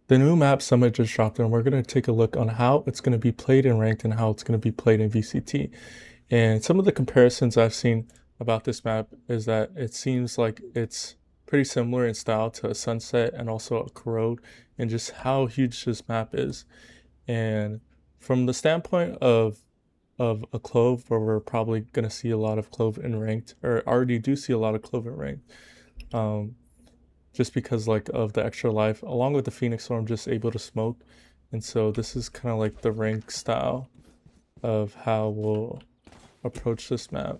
The new map Summit just dropped, and we're going to take a look on how it's going to be played in ranked and how it's going to be played in VCT. And some of the comparisons I've seen about this map is that it seems like it's pretty similar in style to a Sunset and also a Corrode, and just how huge this map is. And from the standpoint of a Clove, where we're probably going to see a lot of Clove in ranked, or already do see a lot of Clove in ranked, just because like of the extra life, along with the Phoenix Storm just able to smoke. And so this is kind of like the rank style of how we'll approach this map.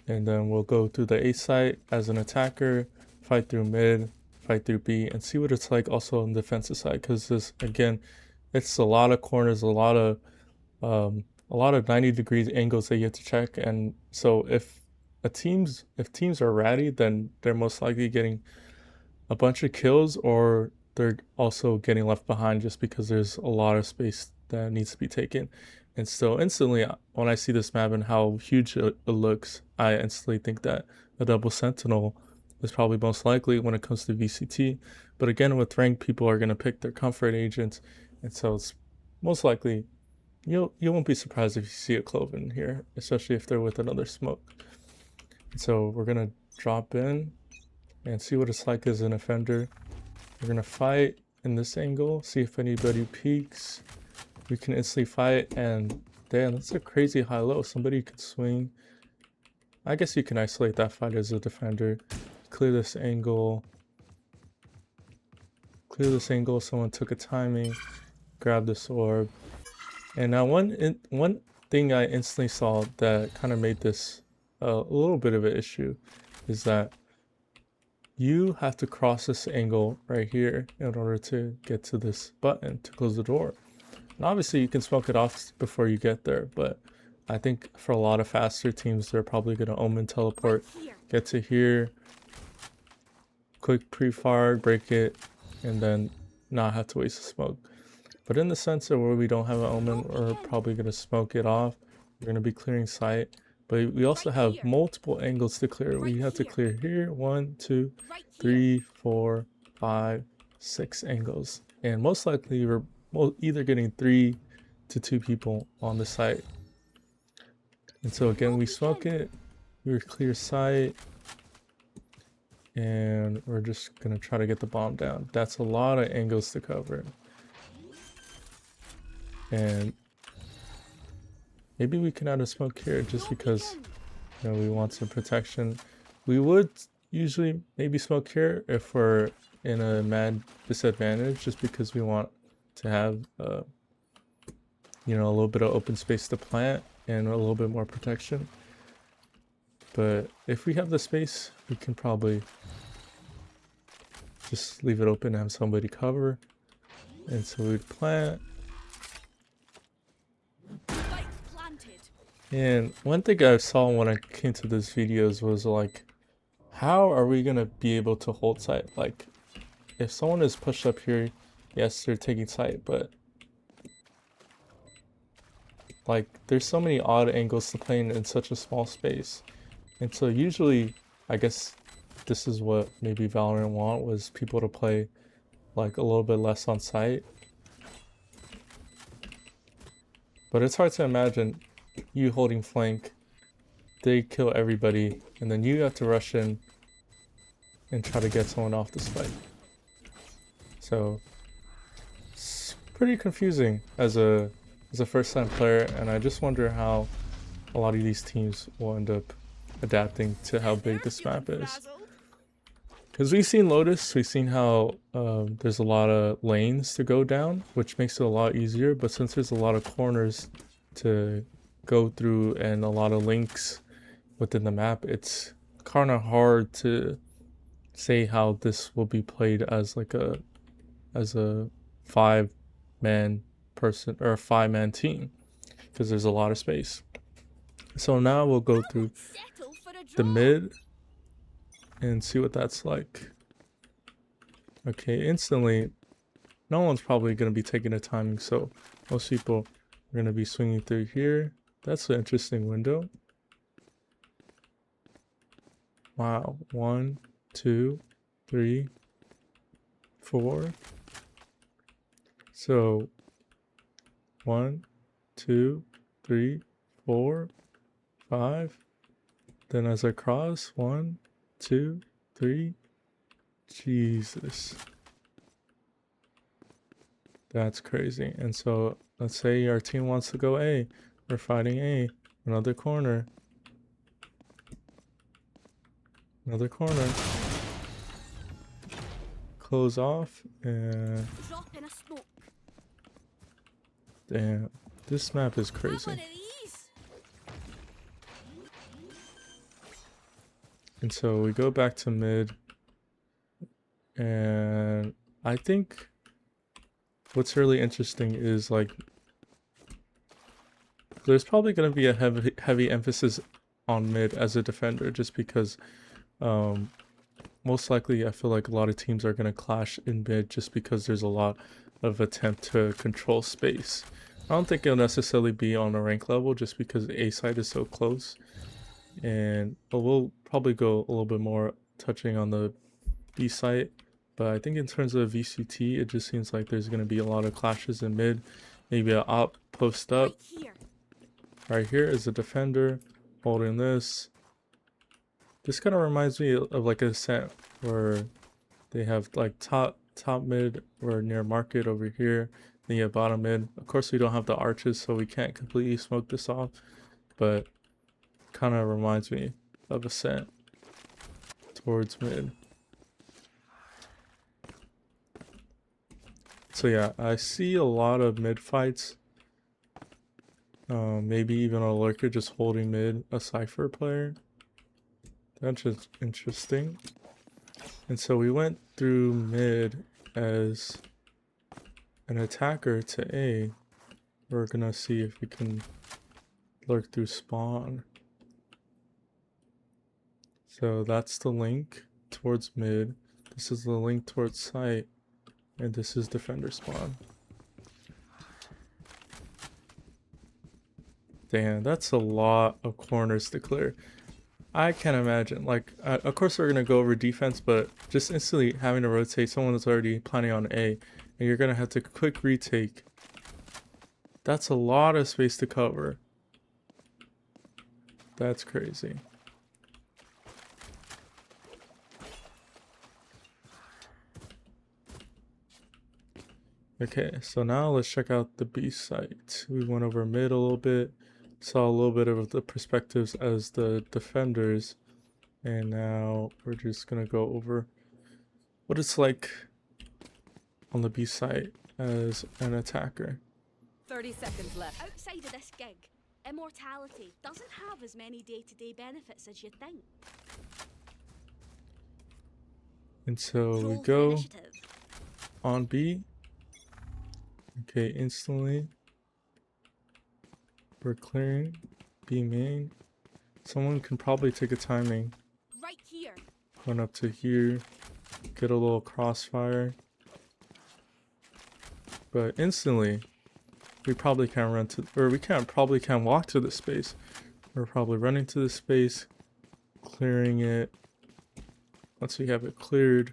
And then we'll go through the A site as an attacker, fight through mid, fight through B, and see what it's like also on the defensive side, because this, again, it's a lot of corners, a lot of 90 degrees angles that you have to check. And so if teams are ratty, then they're most likely getting a bunch of kills, or they're also getting left behind just because there's a lot of space that needs to be taken. And so instantly, when I see this map and how huge it looks, I instantly think that a double sentinel is probably most likely when it comes to VCT. But again, with ranked, people are going to pick their comfort agents, and so it's most likely you won't be surprised if you see a Clove in here, especially if they're with another smoke. And so we're gonna drop in and see what it's like as an offender. We're gonna fight in this angle, see if anybody peeks. We can instantly fight, and damn, that's a crazy high low. Somebody could swing. I guess you can isolate that fight as a defender. Clear this angle. Clear this angle. Someone took a timing. Grab this orb. And now one thing I instantly saw that kind of made this a little bit of an issue is that you have to cross this angle right here in order to get to this button to close the door. And obviously you can smoke it off before you get there, but I think for a lot of faster teams, they're probably going to Omen teleport, get to here, quick pre-fire, break it, and then not have to waste a smoke. But in the sense of where we don't have an Omen, we're probably going to smoke it off. We're going to be clearing sight. But we also have multiple angles to clear. We have to clear here. 1, 2, 3, 4, 5, 6 angles. And most likely we're either getting 3 to 2 people on the site. And so again, we smoke it. We clear sight. And we're just going to try to get the bomb down. That's a lot of angles to cover. And maybe we can add a smoke here just because, you know, we want some protection. We would usually maybe smoke here if we're in a mad disadvantage, just because we want to have, you know, a little bit of open space to plant and a little bit more protection. But if we have the space, we can probably just leave it open and have somebody cover. And so we'd plant. And one thing I saw when I came to these videos was like, how are we gonna be able to hold sight? Like, if someone is pushed up here, yes, they're taking sight, but like, there's so many odd angles to play in such a small space. And so usually, I guess this is what maybe Valorant want, was people to play like a little bit less on sight. But it's hard to imagine you holding flank, they kill everybody, and then you have to rush in and try to get someone off the spike. So it's pretty confusing as a first-time player, and I just wonder how a lot of these teams will end up adapting to how big this map is. Because we've seen Lotus, we've seen how there's a lot of lanes to go down, which makes it a lot easier, but since there's a lot of corners to go through and a lot of links within the map, it's kind of hard to say how this will be played as like a 5-man person or a 5-man team, because there's a lot of space. So now we'll go through the mid and see what that's like. Okay, instantly no one's probably going to be taking a timing, so most people are going to be swinging through here. That's an interesting window. Wow. 1, 2, 3, 4. So 1, 2, 3, 4, 5. Then as I cross, 1, 2, 3. Jesus. That's crazy. And so let's say our team wants to go A. We're fighting A. Another corner. Another corner. Close off and damn, this map is crazy. And so we go back to mid, and I think what's really interesting is like there's probably going to be a heavy emphasis on mid as a defender, just because most likely I feel like a lot of teams are going to clash in mid just because there's a lot of attempt to control space. I don't think it'll necessarily be on a rank level just because the A side is so close, but we'll probably go a little bit more touching on the B site. But I think in terms of VCT, it just seems like there's going to be a lot of clashes in mid. Maybe an op post up. Right here is a defender holding this. This kind of reminds me of like a set where they have like top mid or near market over here. Then you have bottom mid. Of course we don't have the arches, so we can't completely smoke this off, but kind of reminds me of a set towards mid. So yeah, I see a lot of mid fights. Maybe even a lurker just holding mid, a cypher player. That's just interesting. And so we went through mid as an attacker to A. We're gonna see if we can lurk through spawn. So that's the link towards mid. This is the link towards site. And this is defender spawn. Damn, that's a lot of corners to clear. I can't imagine. Like, of course we're gonna go over defense, but just instantly having to rotate someone that's already planning on A, and you're gonna have to quick retake. That's a lot of space to cover. That's crazy. Okay, so now let's check out the B site. We went over mid a little bit, saw a little bit of the perspectives as the defenders, and now we're just gonna go over what it's like on the B site as an attacker. 30 seconds left. Outside of this gig, immortality doesn't have as many day-to-day benefits as you'd think. And so we go on B. Okay, instantly we're clearing B main. Someone can probably take a timing. Right here. Run up to here, get a little crossfire. But instantly, we probably can't run to, or we probably can't walk to the space. We're probably running to the space, clearing it. Once we have it cleared,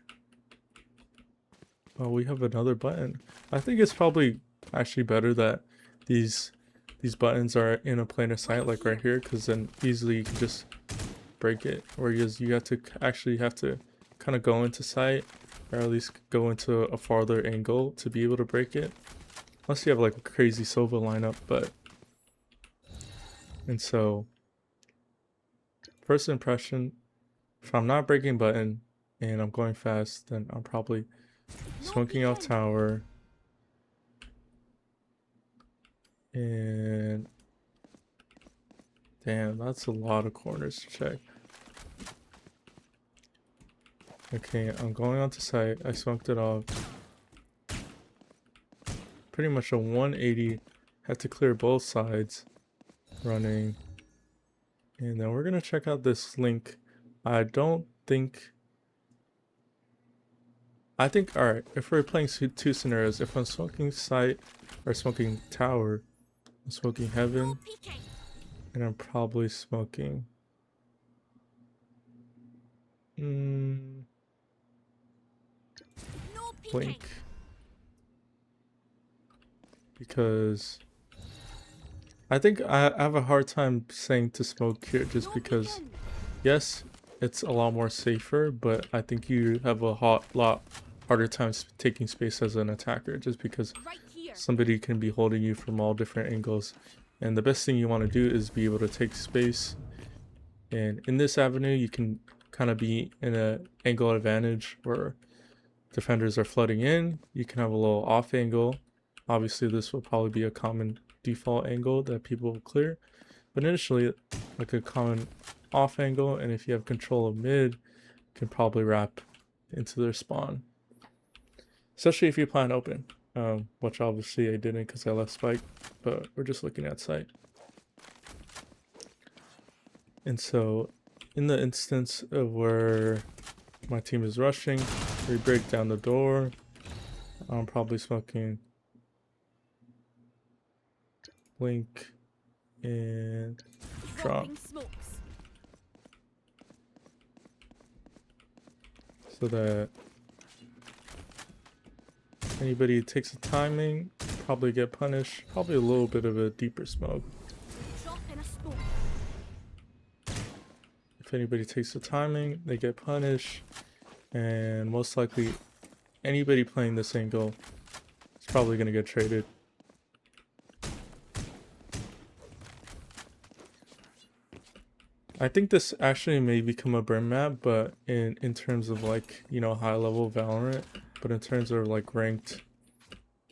oh, we have another button. I think it's probably actually better that these buttons are in a plain of sight, like right here, because then easily you can just break it. Whereas you have to kind of go into sight, or at least go into a farther angle to be able to break it. Unless you have like a crazy Sova lineup, but. And so, first impression, if I'm not breaking button and I'm going fast, then I'm probably smoking off tower. And damn, that's a lot of corners to check. Okay, I'm going onto site. I smoked it off. Pretty much a 180. Had to clear both sides. Running. And then we're gonna check out this link. I think, alright, if we're playing two scenarios, if I'm smoking site or smoking tower, I'm smoking heaven, and I'm probably smoking blink. because I think I have a hard time saying to smoke here just No because, peeking. yes, it's a lot more safer, but I think you have a lot harder time taking space as an attacker just because Right here. somebody can be holding you from all different angles. And the best thing you want to do is be able to take space. And in this avenue, you can kind of be in an angle advantage where defenders are flooding in. You can have a little off angle. Obviously, this will probably be a common default angle that people will clear. But initially, like a common off angle, and if you have control of mid, you can probably wrap into their spawn. Especially if you plan open, which obviously I didn't because I left spike, but we're just looking at sight. And so in the instance of where my team is rushing, we break down the door. I'm probably smoking blink and drop. Dropping smokes. So that anybody who takes the timing probably get punished. Probably a little bit of a deeper smoke. Drop in a smoke. If anybody takes the timing, they get punished. And most likely anybody playing this angle is probably going to get traded. I think this actually may become a burn map, but in terms of like, you know, high level Valorant, but in terms of like ranked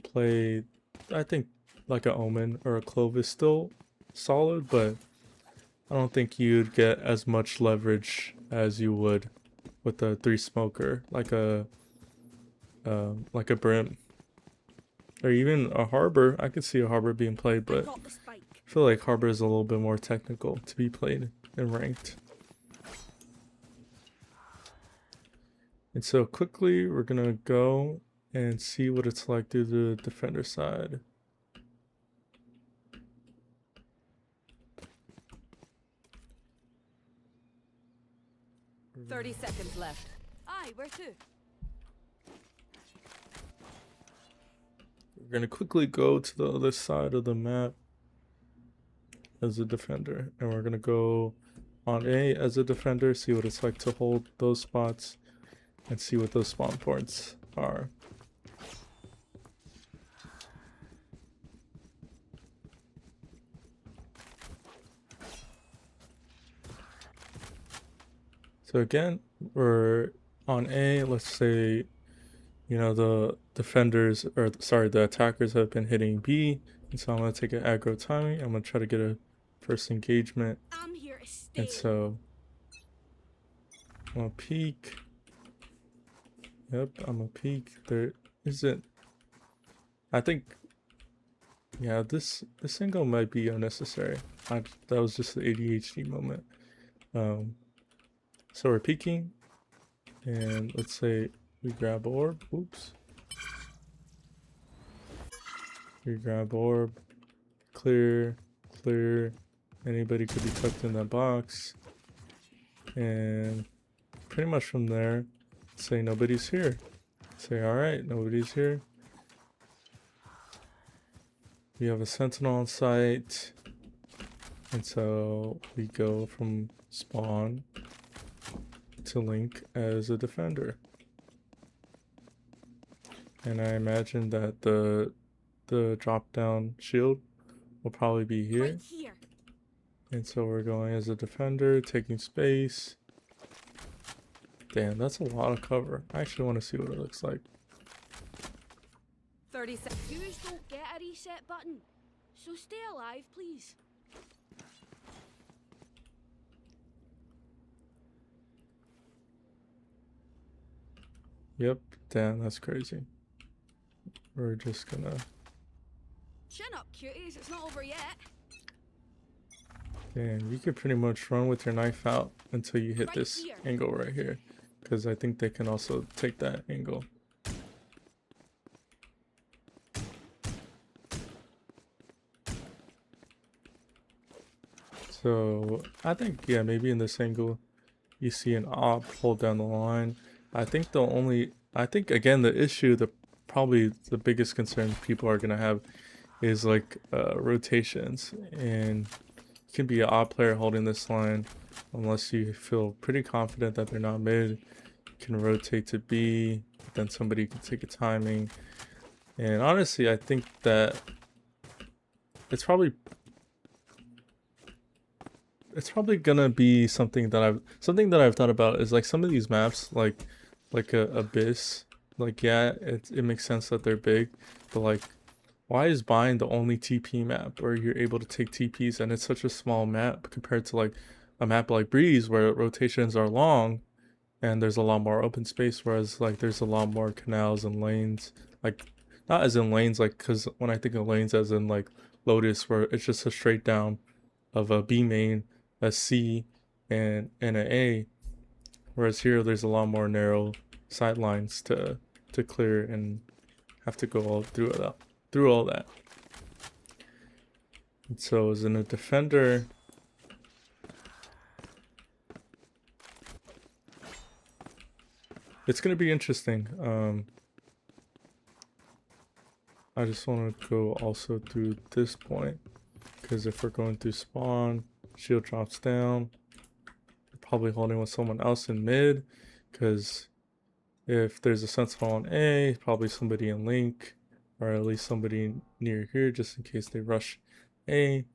play, I think like a Omen or a Clove is still solid, but I don't think you'd get as much leverage as you would with a 3 smoker, like a Brim. Or even a Harbor. I could see a Harbor being played, I but got the spike. I feel like Harbor is a little bit more technical to be played in ranked. And so quickly we're gonna go and see what it's like through the defender side. Mm. 30 seconds left. Aye, where to? We're gonna quickly go to the other side of the map as a defender, and we're gonna go on A as a defender, see what it's like to hold those spots and see what those spawn points are. So again, we're on A. Let's say, you know, the defenders, or sorry, the attackers have been hitting B, and so I'm gonna take an aggro timing. I'm gonna try to get a first engagement, I'm here to stay. and so I'm gonna peek. Yep, I'm gonna peek. There isn't. I think, yeah, this angle might be unnecessary. That was just the ADHD moment. So we're peeking, and let's say we grab orb. Oops. We grab orb. Clear. Clear. Anybody could be tucked in that box. And pretty much from there, say nobody's here. Say, alright, nobody's here. We have a sentinel on site. And so we go from spawn to link as a defender. And I imagine that the drop down shield will probably be here. Right here. And so we're going as a defender, taking space. Damn, that's a lot of cover. I actually want to see what it looks like. 30 seconds. Viewers don't get a reset button, so stay alive, please. Yep, damn, that's crazy. We're just gonna... Chin up, cuties. It's not over yet. Damn, you could pretty much run with your knife out until you hit Right this here. angle right here. Because I think they can also take that angle. So I think, yeah, maybe in this angle you see an op hold down the line. I think again, the issue, probably the biggest concern people are gonna have is like rotations, and you can be an odd player holding this line unless you feel pretty confident that they're not mid. You can rotate to B, then somebody can take a timing. And honestly, I think that it's probably gonna be something that I've thought about is like some of these maps like a Abyss, like yeah, it makes sense that they're big, but like why is Bind the only TP map where you're able to take TPs and it's such a small map compared to like a map like Breeze where rotations are long and there's a lot more open space, whereas like there's a lot more canals and lanes, like not as in lanes, like because when I think of lanes as in like Lotus where it's just a straight down of a B main, a C, and an A, whereas here there's a lot more narrow sidelines to clear and have to go all through all that. And so as in a defender, it's gonna be interesting. I just want to go also through this point because if we're going through spawn, shield drops down. Probably holding with someone else in mid because if there's a sentinel on A, probably somebody in link or at least somebody near here just in case they rush A.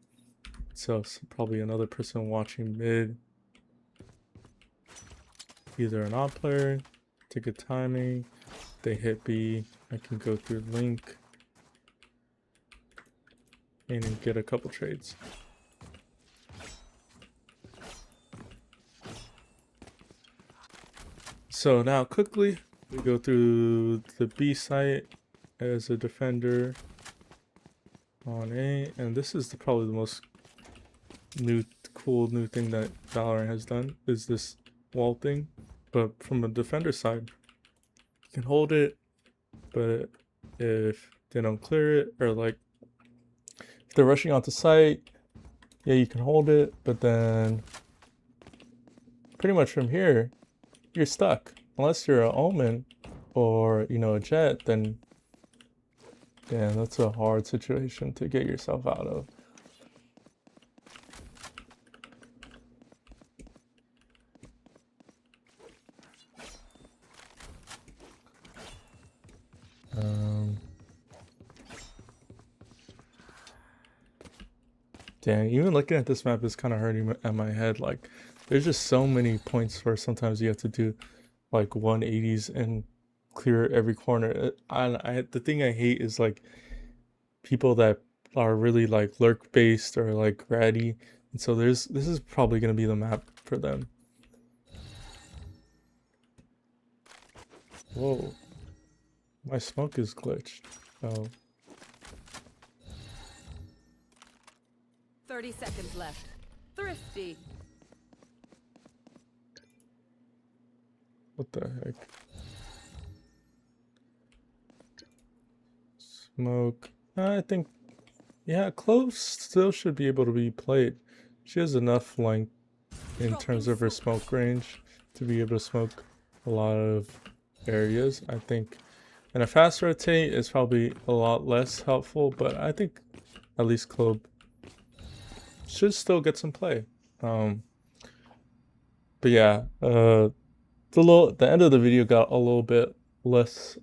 So probably another person watching mid. Either an odd player, take a timing, they hit B, I can go through link and get a couple trades. So now quickly we go through the B site as a defender on A, and this is probably the most cool new thing that Valorant has done is this wall thing. But from a defender side, you can hold it, but if they don't clear it, or like if they're rushing onto site, yeah, you can hold it, but then pretty much from here, you're stuck. Unless you're an Omen or, you know, a Jet, then damn, that's a hard situation to get yourself out of. Damn, even looking at this map is kind of hurting at my head. Like, there's just so many points where sometimes you have to do like 180s and clear every corner. The thing I hate is like people that are really like lurk based or like ratty, and so this is probably gonna be the map for them. Whoa, my smoke is glitched. Oh. 30 seconds left. Thrifty. What the heck? Smoke. I think, yeah, Clove still should be able to be played. She has enough length in terms of her smoke range to be able to smoke a lot of areas, I think. And a fast rotate is probably a lot less helpful, but I think at least Clove should still get some play. But yeah, the end of the video got a little bit less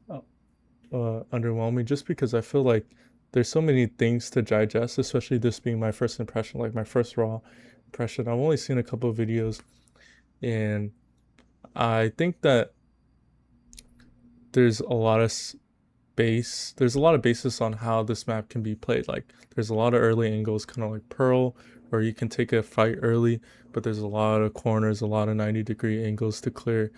underwhelming just because I feel like there's so many things to digest, especially this being my first impression, like my first raw impression. I've only seen a couple of videos, and I think that there's a lot of basis on how this map can be played. Like there's a lot of early angles, kind of like Pearl, where you can take a fight early, but there's a lot of corners, a lot of 90-degree angles to clear,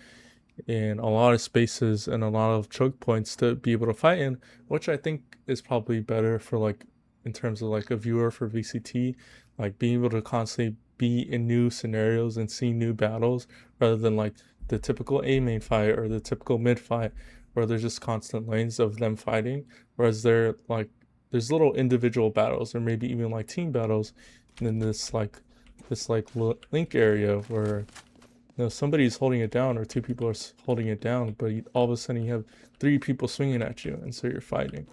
and a lot of spaces and a lot of choke points to be able to fight in, which I think is probably better for like in terms of like a viewer for VCT, like being able to constantly be in new scenarios and see new battles rather than like the typical A main fight or the typical mid fight where there's just constant lanes of them fighting, whereas there's little individual battles or maybe even like team battles in this link area where you know somebody's holding it down or two people are holding it down, but all of a sudden you have three people swinging at you, and so you're fighting.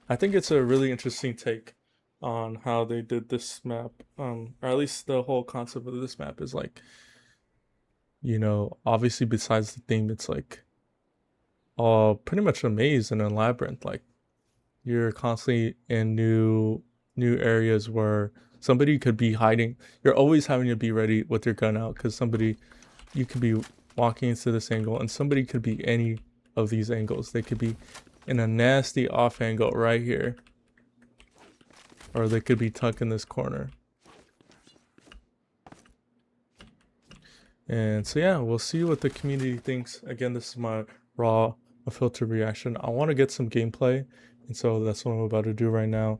I think it's a really interesting take on how they did this map, or at least the whole concept of this map is like, obviously besides the theme, it's like pretty much a maze and a labyrinth. Like you're constantly in new areas where somebody could be hiding. You're always having to be ready with your gun out because you could be walking into this angle and somebody could be any of these angles. They could be in a nasty off angle right here, or they could be tucked in this corner. And so yeah, we'll see what the community thinks. Again, this is my raw unfiltered reaction. I want to get some gameplay, and so that's what I'm about to do right now.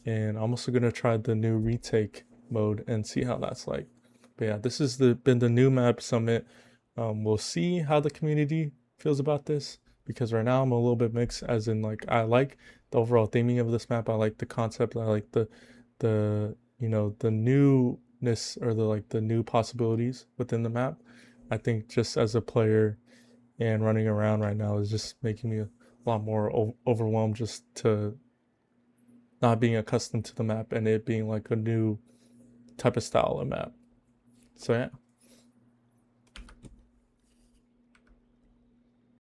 And I'm also gonna try the new retake mode and see how that's like. But yeah, this has been the new map summit. We'll see how the community feels about this, because right now I'm a little bit mixed, as in like I like the overall theming of this map. I like the concept. I like the newness, or the new possibilities within the map. I think just as a player and running around right now is just making me a lot more overwhelmed, just to not being accustomed to the map and it being like a new type of style of map. So yeah.